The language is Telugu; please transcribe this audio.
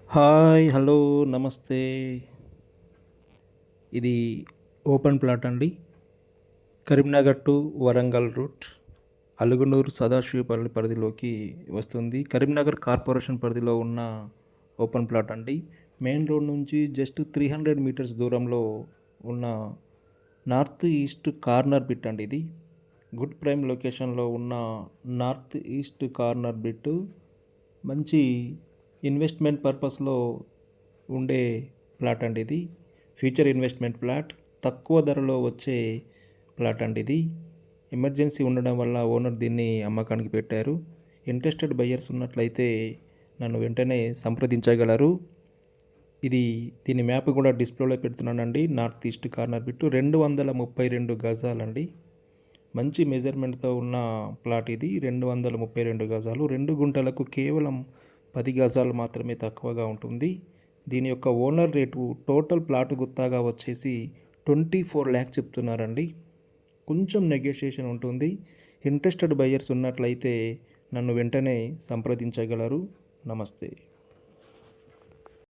హాయ్! హలో! నమస్తే. ఇది ఓపెన్ ప్లాట్ అండి. Karimnagar to Warangal route. అలుగునూరు సదాశివపల్లి పరిధిలోకి వస్తుంది. కరీంనగర్ కార్పొరేషన్ పరిధిలో ఉన్న ఓపెన్ ప్లాట్ అండి. మెయిన్ రోడ్ నుంచి జస్ట్ 300 మీటర్స్ దూరంలో ఉన్న నార్త్ ఈస్ట్ కార్నర్ బిట్ అండి ఇది. గుడ్ ప్రైమ్ లొకేషన్‌లో ఉన్న నార్త్ ఈస్ట్ కార్నర్ బిట్. మంచి ఇన్వెస్ట్‌మెంట్ పర్పస్‌లో ఉండే ప్లాట్ అండి ఇది. Future investment plot. తక్కువ ధరలో వచ్చే ప్లాట్ అండి ఇది. ఎమర్జెన్సీ ఉండడం వల్ల ఓనర్ దీన్ని అమ్మకానికి పెట్టారు. ఇంట్రెస్టెడ్ బయ్యర్స్ ఉన్నట్లయితే నన్ను వెంటనే సంప్రదించగలరు. దీని మ్యాప్ కూడా డిస్ప్లేలో పెడుతున్నానండి. నార్త్ ఈస్ట్ కార్నర్ బిట్ 232 గజాలండి. మంచి మెజర్మెంట్‌తో ఉన్న ప్లాట్ ఇది. 232 గజాలు. 2 గుంటలకు కేవలం 10 గజాలు మాత్రమే తక్కువగా ఉంటుంది. దీని యొక్క ఓనర్ రేటు టోటల్ ప్లాట్ గుత్తాగా వచ్చేసి 24 లాక్స్ చెప్తున్నారండి. కొంచెం నెగోషియేషన్ ఉంటుంది. ఇంట్రెస్టెడ్ బయ్యర్స్ ఉన్నట్లయితే నన్ను వెంటనే సంప్రదించగలరు. నమస్తే.